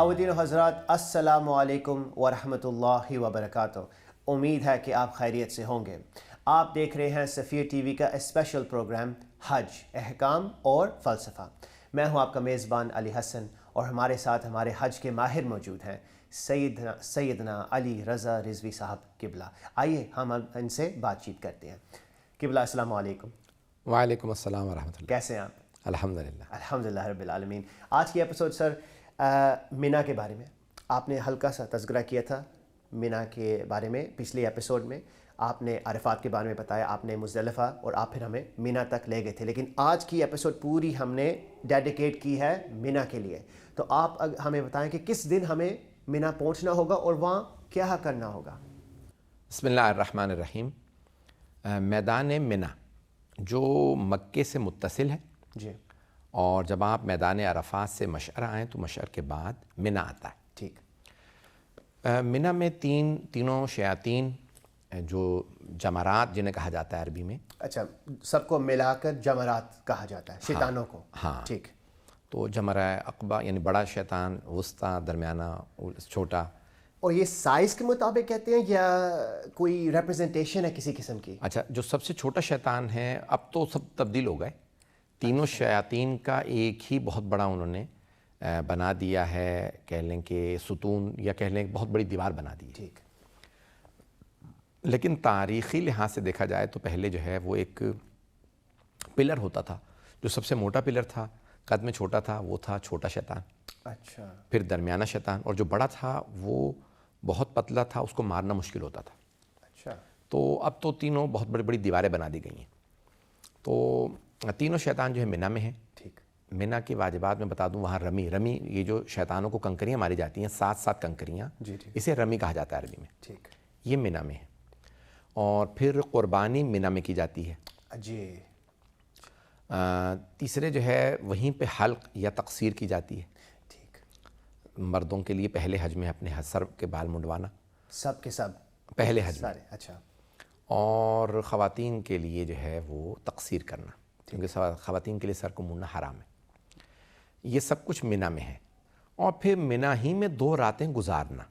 خواتین و حضرات السلام علیکم ورحمۃ اللہ وبرکاتہ. امید ہے کہ آپ خیریت سے ہوں گے. آپ دیکھ رہے ہیں سفیر ٹی وی کا اسپیشل پروگرام حج، احکام اور فلسفہ. میں ہوں آپ کا میزبان علی حسن اور ہمارے ساتھ ہمارے حج کے ماہر موجود ہیں سیدنا علی رضا رضوی صاحب قبلہ. آئیے ہم ان سے بات چیت کرتے ہیں. قبلہ السلام علیکم. وعلیکم السلام ورحمۃ اللہ. کیسے ہیں آپ؟ الحمدللہ رب العالمین. آج کی ایپیسوڈ سر مینا کے بارے میں. آپ نے ہلکا سا تذکرہ کیا تھا مینا کے بارے میں پچھلے ایپیسوڈ میں. آپ نے عرفات کے بارے میں بتایا، آپ نے مزدلفہ، اور آپ پھر ہمیں مینا تک لے گئے تھے. لیکن آج کی ایپیسوڈ پوری ہم نے ڈیڈیکیٹ کی ہے مینا کے لیے. تو آپ ہمیں بتائیں کہ کس دن ہمیں مینا پہنچنا ہوگا اور وہاں کیا کرنا ہوگا. بسم اللہ الرحمن الرحیم. میدان مینا جو مکے سے متصل ہے جی، اور جب آپ میدان عرفات سے مشعر آئیں تو مشعر کے بعد مینا آتا ہے. ٹھیک. مینا میں تینوں شیاطین جو جمرات جنہیں کہا جاتا ہے عربی میں. اچھا، سب کو ملا کر جمرات کہا جاتا ہے، شیطانوں کو. ہاں ٹھیک. تو جمرہ عقبہ یعنی بڑا شیطان، وسطیٰ، درمیانہ، چھوٹا. اور یہ سائز کے مطابق کہتے ہیں یا کوئی ریپرزنٹیشن ہے کسی قسم کی؟ اچھا، جو سب سے چھوٹا شیطان ہے اب تو سب تبدیل ہو گئے. تینوں شیاطین کا ایک ہی بہت بڑا انہوں نے بنا دیا ہے، کہہ لیں کہ ستون، یا کہہ لیں بہت بڑی دیوار بنا دی ہے. ٹھیک. لیکن تاریخی لحاظ سے دیکھا جائے تو پہلے جو ہے وہ ایک پلر ہوتا تھا. جو سب سے موٹا پلر تھا، قد میں چھوٹا تھا، وہ تھا چھوٹا شیطان. اچھا. پھر درمیانہ شیطان، اور جو بڑا تھا وہ بہت پتلا تھا، اس کو مارنا مشکل ہوتا تھا. اچھا. تو اب تو تینوں بہت بڑی بڑی دیواریں بنا دی گئی ہیں. تو تینوں شیطان جو ہے مینا میں ہیں. ٹھیک. مینا کی واجبات میں بتا دوں، وہاں رمی یہ جو شیطانوں کو کنکریاں ماری جاتی ہیں، 7 کنکریاں، جی ٹھیک. اسے رمی کہا جاتا ہے عربی میں. ٹھیک. یہ مینا میں ہے. اور پھر قربانی مینا میں کی جاتی ہے. جی. تیسرے جو ہے وہیں پہ حلق یا تقصیر کی جاتی ہے. ٹھیک. مردوں کے لیے پہلے حج میں اپنے سر کے بال منڈوانا، سب کے سب پہلے حج میں. سارے. اچھا. اور خواتین کے لیے جو ہے وہ تقصیر کرنا، کیونکہ خواتین کے لیے سر کو مونڈنا حرام ہے. یہ سب کچھ مینا میں ہے. اور پھر مینا ہی میں 2 راتیں گزارنا.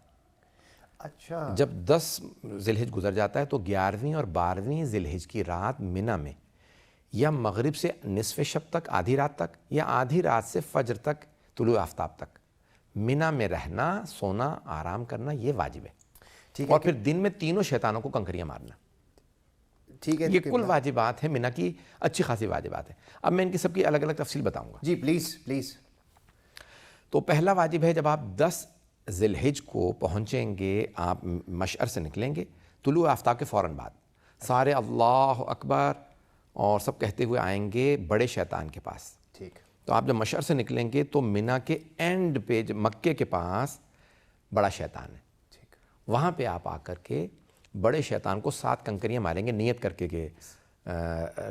اچھا. جب 10 ذی الحج گزر جاتا ہے تو 11ویں اور 12ویں ذی الحج کی رات مینا میں، یا مغرب سے نصف شب تک، آدھی رات تک، یا آدھی رات سے فجر تک، طلوع آفتاب تک مینا میں رہنا، سونا، آرام کرنا، یہ واجب ہے. ٹھیک ہے. اور پھر دن میں تینوں شیطانوں کو کنکریاں مارنا. ٹھیک ہے. یہ کل واجبات ہیں مینا کی، اچھی خاصی واجبات ہیں. اب میں ان کی سب کی الگ الگ تفصیل بتاؤں گا. جی پلیز پلیز. تو پہلا واجب ہے، جب آپ 10 ذی الحج کو پہنچیں گے، آپ مشعر سے نکلیں گے، طلوع آفتاب کے فوراً بعد سارے اللہ اکبر اور سب کہتے ہوئے آئیں گے بڑے شیطان کے پاس. ٹھیک. تو آپ جب مشعر سے نکلیں گے تو مینا کے اینڈ پہ، مکے کے پاس بڑا شیطان ہے. ٹھیک. وہاں پہ آپ آ کر کے بڑے شیطان کو 7 کنکریاں ماریں گے، نیت کر کے کہ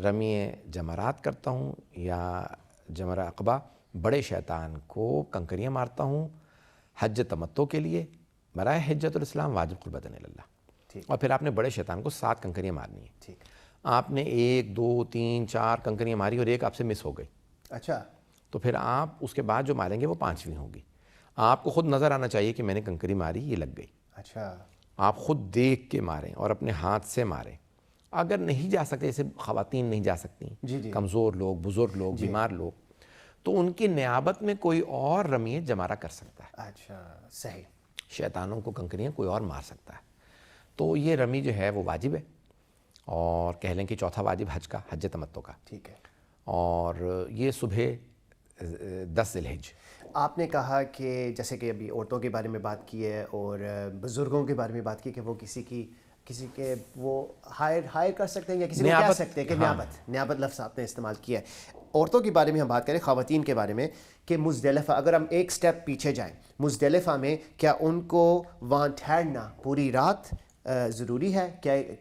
رمی جمرات کرتا ہوں یا جمرہ عقبہ، بڑے شیطان کو کنکریاں مارتا ہوں حج تمتع کے لیے، برائے حجت الاسلام واجب قربتاً اللہ. اور پھر آپ نے بڑے شیطان کو 7 کنکریاں مارنی ہیں. ٹھیک. آپ نے 1 2 3 4 کنکریاں ماری اور ایک آپ سے مس ہو گئی. اچھا. تو پھر آپ اس کے بعد جو ماریں گے وہ 5ویں ہوگی. آپ کو خود نظر آنا چاہیے کہ میں نے کنکری ماری، یہ لگ گئی. اچھا. آپ خود دیکھ کے ماریں اور اپنے ہاتھ سے ماریں. اگر نہیں جا سکتے، جیسے خواتین نہیں جا سکتی، جی. کمزور لوگ، بزرگ لوگ، بیمار لوگ، تو ان کی نیابت میں کوئی اور رمی جمارہ کر سکتا ہے. اچھا. صحیح. شیطانوں کو کنکریاں کوئی اور مار سکتا ہے. تو یہ رمی جو ہے وہ واجب ہے. اور کہہ لیں کہ چوتھا واجب حج کا، حج تمتع کا. ٹھیک ہے. اور یہ صبح 10 ذی الحج. آپ نے کہا کہ جیسے کہ ابھی عورتوں کے بارے میں بات کی ہے اور بزرگوں کے بارے میں بات کی کہ وہ کسی کے وہ ہائر کر سکتے ہیں یا کسی کو کہہ سکتے ہیں کہ نیابت لفظ آپ نے استعمال کیا ہے. عورتوں کے بارے میں ہم بات کریں، خواتین کے بارے میں، کہ مزدلفہ، اگر ہم ایک سٹیپ پیچھے جائیں، مزدلفہ میں کیا ان کو وہاں ٹھہرنا پوری رات ضروری ہے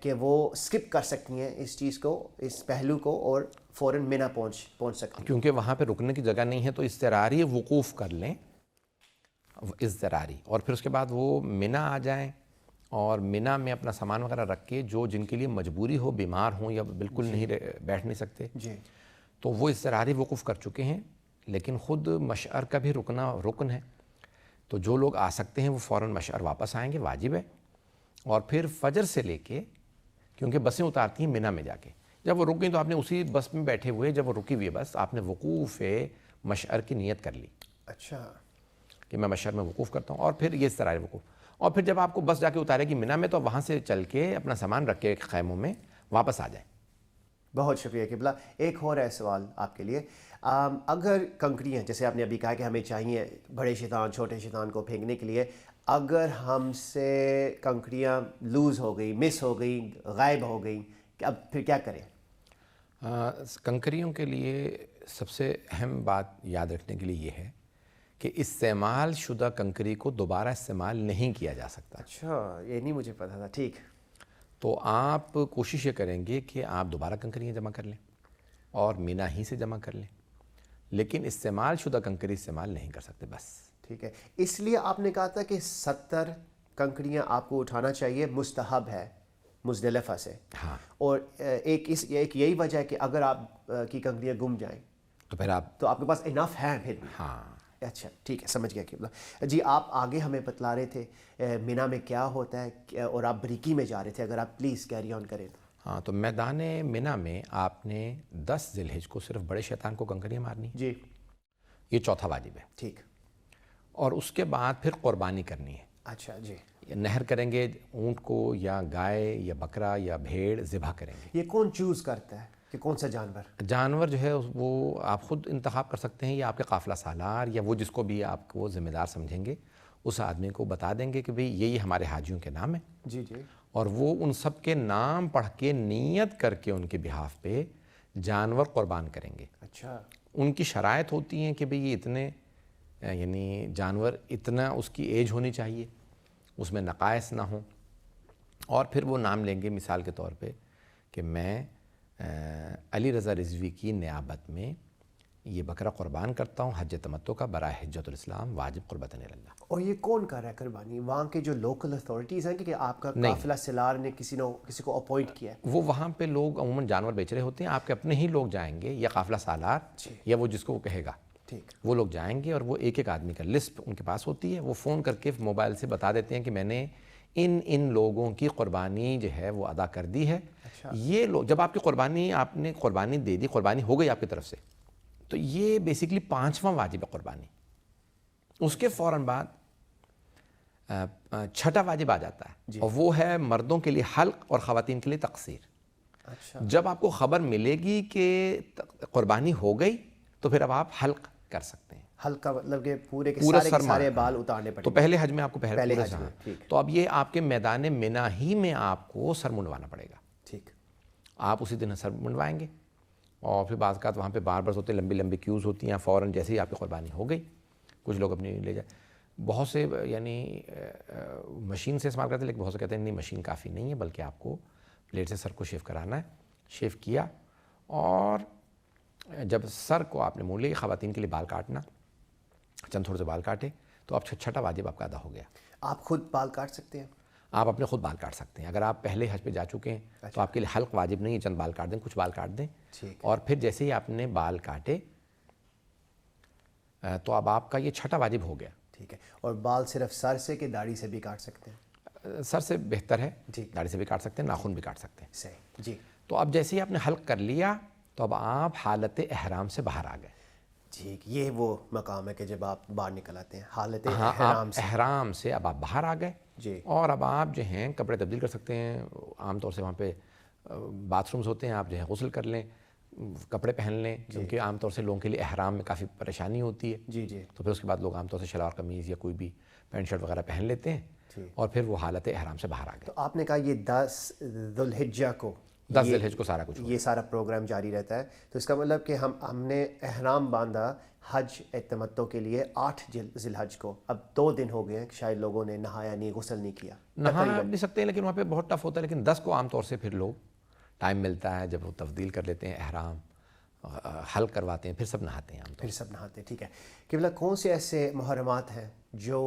کہ وہ سکپ کر سکتی ہیں اس چیز کو، اس پہلو کو، اور فوراً مینا پہنچ سکتی ہیں؟ کیونکہ وہاں پہ رکنے کی جگہ نہیں ہے تو اضطراری وقوف کر لیں، اضطراری، اور پھر اس کے بعد وہ مینا آ جائیں اور مینا میں اپنا سامان وغیرہ رکھ کے، جن کے لیے مجبوری ہو، بیمار ہوں یا بالکل نہیں بیٹھ نہیں سکتے، جی. تو وہ اضطراری وقوف کر چکے ہیں. لیکن خود مشعر کا بھی رکن ہے. تو جو لوگ آ سکتے ہیں وہ فوراً مشعر واپس آئیں گے، واجب ہے. اور پھر فجر سے لے کے، کیونکہ بسیں اتارتی ہیں منی میں جا کے، جب وہ رک گئیں تو آپ نے اسی بس میں بیٹھے ہوئے، جب وہ رکی ہوئی ہے بس، آپ نے وقوف مشعر کی نیت کر لی. اچھا. کہ میں مشعر میں وقوف کرتا ہوں، اور پھر یہ اس طرح ہے وقوف. اور پھر جب آپ کو بس جا کے اتارے گی منی میں تو وہاں سے چل کے اپنا سامان رکھ کے خیموں میں واپس آ جائیں. بہت شکریہ قبلہ. ایک اور ہے سوال آپ کے لیے. اگر کنکریاں، جیسے آپ نے ابھی کہا کہ ہمیں چاہیے بڑے شیطان چھوٹے شیطان کو پھینکنے کے لیے، اگر ہم سے کنکریاں لوز ہو گئی، مس ہو گئی، غائب ہو گئی، اب پھر کیا کریں؟ کنکریوں کے لیے سب سے اہم بات یاد رکھنے کے لیے یہ ہے کہ استعمال شدہ کنکری کو دوبارہ استعمال نہیں کیا جا سکتا. اچھا، یہ نہیں مجھے پتا تھا. ٹھیک. تو آپ کوشش یہ کریں گے کہ آپ دوبارہ کنکریاں جمع کر لیں اور مینا ہی سے جمع کر لیں، لیکن استعمال شدہ کنکری استعمال نہیں کر سکتے بس. ٹھیک ہے. اس لیے آپ نے کہا تھا کہ 70 کنکریاں آپ کو اٹھانا چاہیے، مستحب ہے مزدلفہ سے. ہاں. اور ایک یہی وجہ ہے کہ اگر آپ کی کنکریاں گم جائیں تو پھر آپ تو آپ کے پاس انف ہے پھر بھی. ہاں. اچھا ٹھیک ہے، سمجھ گیا قبلہ. جی آپ آگے ہمیں بتلا رہے تھے مینا میں کیا ہوتا ہے، اور آپ بریکی میں جا رہے تھے، اگر آپ پلیز کیری آن کریں. ہاں، تو میدان مینا میں آپ نے 10 ذی الحجہ کو صرف بڑے شیطان کو کنکریاں مارنی. جی. یہ چوتھا واجب ہے. ٹھیک. اور اس کے بعد پھر قربانی کرنی ہے. اچھا. جی. نہر کریں گے، اونٹ کو یا گائے یا بکرا یا بھیڑ ذبح کریں گے. یہ کون چوز کرتا ہے کہ کون سا جانور جو ہے وہ آپ خود انتخاب کر سکتے ہیں، یا آپ کے قافلہ سالار یا وہ جس کو بھی آپ کو ذمہ دار سمجھیں گے اس آدمی کو بتا دیں گے کہ بھئی یہ ہمارے حاجیوں کے نام ہیں. جی. جی. اور وہ ان سب کے نام پڑھ کے نیت کر کے ان کے بہاف پہ جانور قربان کریں گے. اچھا. ان کی شرائط ہوتی ہیں کہ بھئی یہ اتنے، یعنی جانور اتنا اس کی ایج ہونی چاہیے، اس میں نقائص نہ ہوں. اور پھر وہ نام لیں گے مثال کے طور پہ کہ میں علی رضا رضوی کی نیابت میں یہ بکرا قربان کرتا ہوں حج تمتع کا برائے حجۃ الاسلام واجب قربۃ اللہ. اور یہ کون کر رہا ہے قربانی؟ وہاں کے جو لوکل اتھارٹیز ہیں کہ آپ کا قافلہ سالار نے کسی کو اپوائنٹ کیا ہے؟ وہ وہاں پہ لوگ عموماً جانور بیچ رہے ہوتے ہیں، آپ کے اپنے ہی لوگ جائیں گے، یا قافلہ سالار یا وہ جس کو وہ کہے گا. ٹھیک. وہ لوگ جائیں گے اور وہ ایک ایک آدمی کا لسٹ ان کے پاس ہوتی ہے. وہ فون کر کے موبائل سے بتا دیتے ہیں کہ میں نے ان لوگوں کی قربانی جو ہے وہ ادا کر دی ہے. یہ لوگ جب آپ نے قربانی دے دی، قربانی ہو گئی آپ کی طرف سے، تو یہ بیسیکلی 5واں واجب ہے قربانی. اس کے فوراً بعد 6واں واجب آ جاتا ہے، اور وہ ہے مردوں کے لیے حلق اور خواتین کے لیے تقصیر. اچھا. جب آپ کو خبر ملے گی کہ قربانی ہو گئی تو پھر اب آپ حلق کر سکتے ہیں. حلق کا مطلب کہ پورے سارے بال اتارنے پڑیں. تو پہلے حج میں آپ کو پہلے حج میں. تو اب یہ آپ کے میدان مینا ہی میں آپ کو سر منڈوانا پڑے گا. ٹھیک. آپ اسی دن سر منڈوائیں گے، اور پھر بعض اوقات وہاں پہ باربرز ہوتے ہیں، لمبی لمبی کیوز ہوتی ہیں. فوراً جیسے ہی آپ کی قربانی ہو گئی، کچھ لوگ اپنی لے جائیں. بہت سے یعنی مشین سے استعمال کرتے ہیں، لیکن بہت سے کہتے ہیں نہیں مشین کافی نہیں ہے، بلکہ آپ کو پلیٹ سے سر کو شیو کرانا ہے. شیو کیا، اور جب سر کو آپ نے مونڈ لیا، خواتین کے لیے بال کاٹنا، چند تھوڑے سے بال کاٹے تو اب 6واں واجب آپ کا ادا ہو گیا. آپ خود بال کاٹ سکتے ہیں؟ آپ اپنے خود بال کاٹ سکتے ہیں. اگر آپ پہلے حج پہ جا چکے ہیں تو آپ کے لیے حلق واجب نہیں ہے، چند بال کاٹ دیں، کچھ بال کاٹ دیں. اور پھر جیسے ہی آپ نے بال کاٹے تو اب آپ کا یہ 6واں واجب ہو گیا. ٹھیک ہے. اور بال صرف سر سے کہ داڑھی سے بھی کاٹ سکتے ہیں؟ سر سے بہتر ہے، داڑھی سے بھی کاٹ سکتے ہیں، ناخن بھی کاٹ سکتے ہیں. صحیح. جی. تو اب جیسے ہی آپ نے حلق کر لیا تو اب آپ حالت احرام سے باہر آ گئے. ٹھیک. یہ وہ مقام ہے کہ جب آپ باہر نکل آتے ہیں حالت احرام سے اب آپ باہر آ گئے. جی. اور اب آپ جو ہیں کپڑے تبدیل کر سکتے ہیں. عام طور سے وہاں پہ باتھ رومز ہوتے ہیں، آپ جو ہے غسل کر لیں، کپڑے پہن لیں، کیونکہ عام طور سے لوگوں کے لیے احرام میں کافی پریشانی ہوتی ہے. جی. جی. تو پھر اس کے بعد لوگ عام طور سے شلوار قمیض یا کوئی بھی پینٹ شرٹ وغیرہ پہن لیتے ہیں، اور پھر وہ حالت احرام سے باہر آ گئے. تو آپ نے کہا یہ 10 ذی الحجہ کو 10 ذی الحجہ کو سارا کچھ یہ سارا پروگرام جاری رہتا ہے. تو اس کا مطلب کہ ہم نے احرام باندھا حج تمتع کے لیے 8 ذی الحجہ کو. اب 2 دن ہو گئے ہیں شاید لوگوں نے نہایا نہیں، غسل نہیں کیا. نہا نہیں سکتے ہیں، لیکن وہاں پہ بہت ٹف ہوتا ہے. لیکن 10 کو عام طور سے پھر لوگ ٹائم ملتا ہے جب وہ تبدیل کر لیتے ہیں احرام، حلق کرواتے ہیں، پھر سب نہاتے ہیں. پھر سب نہاتے ہیں. ٹھیک ہے. قبلہ کون سے ایسے محرمات ہیں جو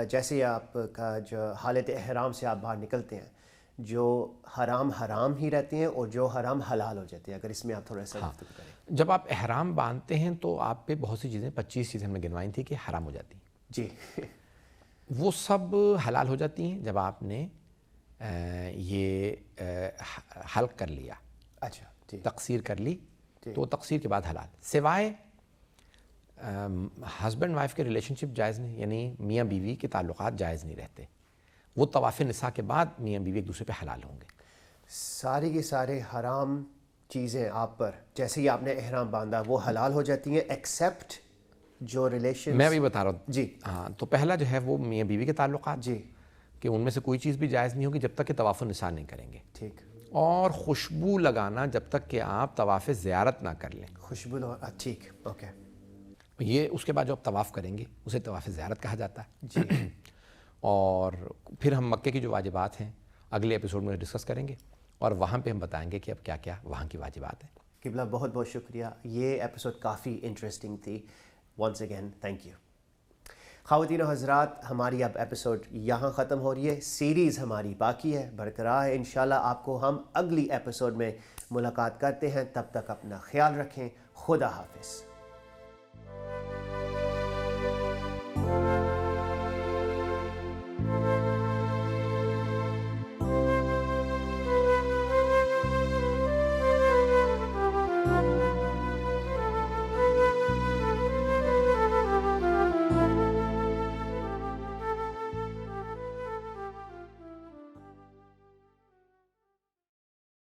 جیسے آپ کا جو حالت احرام سے آپ باہر نکلتے ہیں جو حرام ہی رہتے ہیں اور جو حرام حلال ہو جاتے ہیں؟ اگر اس میں آپ تھوڑا سا گفتگو کریں. جب آپ احرام باندھتے ہیں تو آپ پہ بہت سی چیزیں 25 چیزیں ہم نے گنوائی تھی کہ حرام ہو جاتی ہیں. جی. وہ سب حلال ہو جاتی ہیں جب آپ نے یہ حلق کر لیا, اچھا ٹھیک, تقصیر کر لی, تو تقصیر کے بعد حلال. سوائے ہسبینڈ وائف کے ریلیشن شپ جائز نہیں, یعنی میاں بیوی کے تعلقات جائز نہیں رہتے, وہ طواف نساء کے بعد میاں بیوی ایک دوسرے پہ حلال ہوں گے. سارے کے سارے حرام چیزیں آپ پر جیسے ہی آپ نے احرام باندھا وہ حلال ہو جاتی ہیں ایکسیپٹ جو ریلیشن. میں بھی بتا رہا ہوں جی ہاں, تو پہلا جو ہے وہ میاں بیوی کے تعلقات, جی کہ ان میں سے کوئی چیز بھی جائز نہیں ہوگی جب تک کہ طواف النساء نہیں کریں گے. ٹھیک, اور خوشبو لگانا جب تک کہ آپ طواف زیارت نہ کر لیں. خوشبو ٹھیک اوکے. یہ اس کے بعد جو آپ طواف کریں گے اسے طواف زیارت کہا جاتا ہے. جی اور پھر ہم مکے کی جو واجبات ہیں اگلے ایپیسوڈ میں ڈسکس کریں گے, اور وہاں پہ ہم بتائیں گے کہ اب کیا کیا وہاں کی واجبات ہیں. قبلہ بہت بہت شکریہ, یہ ایپیسوڈ کافی انٹرسٹنگ تھی. Once again thank you. خواتین و حضرات, ہماری اب ایپیسوڈ یہاں ختم ہو رہی ہے, سیریز ہماری باقی ہے, برقرار ہے. انشاءاللہ آپ کو ہم اگلی ایپیسوڈ میں ملاقات کرتے ہیں, تب تک اپنا خیال رکھیں. خدا حافظ.